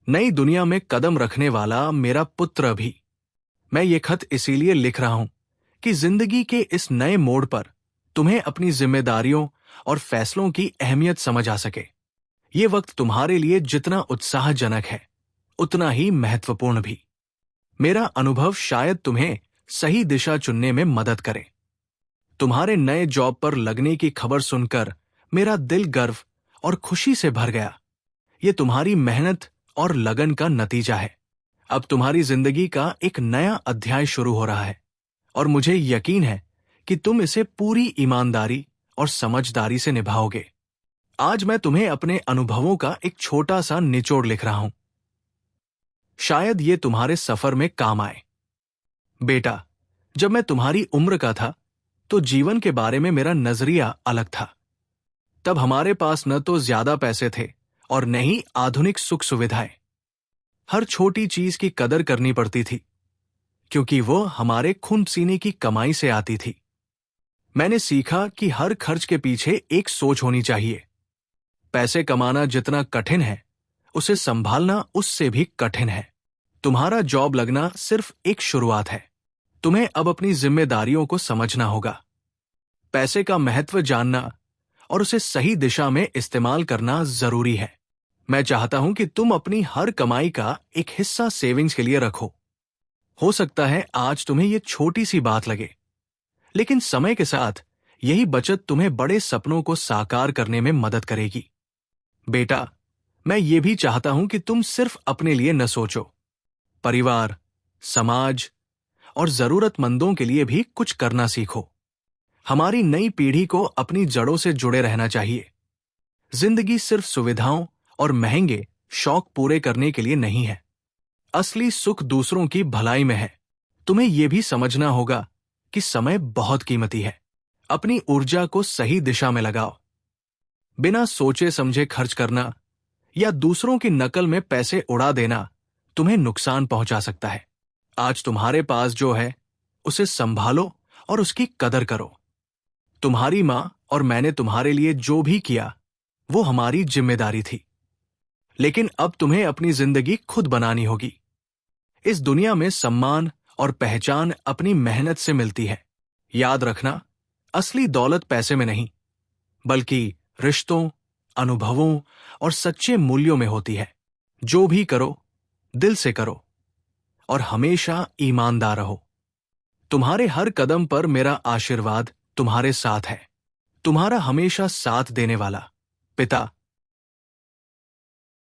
नई दुनिया में कदम रखने वाला मेरा पुत्र भी। मैं ये खत इसीलिए लिख रहा हूं कि जिंदगी के इस नए मोड़ पर तुम्हें अपनी जिम्मेदारियों और फैसलों की अहमियत समझ आ सके। ये वक्त तुम्हारे लिए जितना उत्साहजनक है, उतना ही महत्वपूर्ण भी। मेरा अनुभव शायद तुम्हें सही दिशा चुनने में मदद करे। तुम्हारे नए जॉब पर लगने की खबर सुनकर मेरा दिल गर्व और खुशी से भर गया। ये तुम्हारी मेहनत और लगन का नतीजा है। अब तुम्हारी जिंदगी का एक नया अध्याय शुरू हो रहा है और मुझे यकीन है कि तुम इसे पूरी ईमानदारी और समझदारी से निभाओगे। आज मैं तुम्हें अपने अनुभवों का एक छोटा सा निचोड़ लिख रहा हूं। शायद ये तुम्हारे सफर में काम आए। बेटा, जब मैं तुम्हारी उम्र का था तो जीवन के बारे में मेरा नजरिया अलग था। तब हमारे पास न तो ज्यादा पैसे थे और न ही आधुनिक सुख सुविधाएं। हर छोटी चीज की कदर करनी पड़ती थी क्योंकि वो हमारे खून पसीने की कमाई से आती थी। मैंने सीखा कि हर खर्च के पीछे एक सोच होनी चाहिए। पैसे कमाना जितना कठिन है, उसे संभालना उससे भी कठिन है। तुम्हारा जॉब लगना सिर्फ एक शुरुआत है। तुम्हें अब अपनी जिम्मेदारियों को समझना होगा। पैसे का महत्व जानना और उसे सही दिशा में इस्तेमाल करना जरूरी है। मैं चाहता हूं कि तुम अपनी हर कमाई का एक हिस्सा सेविंग्स के लिए रखो। हो सकता है आज तुम्हें यह छोटी सी बात लगे, लेकिन समय के साथ यही बचत तुम्हें बड़े सपनों को साकार करने में मदद करेगी। बेटा, मैं ये भी चाहता हूं कि तुम सिर्फ अपने लिए न सोचो। परिवार, समाज और जरूरतमंदों के लिए भी कुछ करना सीखो। हमारी नई पीढ़ी को अपनी जड़ों से जुड़े रहना चाहिए। जिंदगी सिर्फ सुविधाओं और महंगे शौक पूरे करने के लिए नहीं है। असली सुख दूसरों की भलाई में है। तुम्हें यह भी समझना होगा कि समय बहुत कीमती है। अपनी ऊर्जा को सही दिशा में लगाओ। बिना सोचे समझे खर्च करना या दूसरों की नकल में पैसे उड़ा देना तुम्हें नुकसान पहुंचा सकता है। आज तुम्हारे पास जो है उसे संभालो और उसकी कदर करो। तुम्हारी मां और मैंने तुम्हारे लिए जो भी किया वो हमारी जिम्मेदारी थी, लेकिन अब तुम्हें अपनी जिंदगी खुद बनानी होगी। इस दुनिया में सम्मान और पहचान अपनी मेहनत से मिलती है। याद रखना, असली दौलत पैसे में नहीं, बल्कि रिश्तों, अनुभवों और सच्चे मूल्यों में होती है। जो भी करो, दिल से करो और हमेशा ईमानदार रहो। तुम्हारे हर कदम पर मेरा आशीर्वाद तुम्हारे साथ है। तुम्हारा हमेशा साथ देने वाला पिता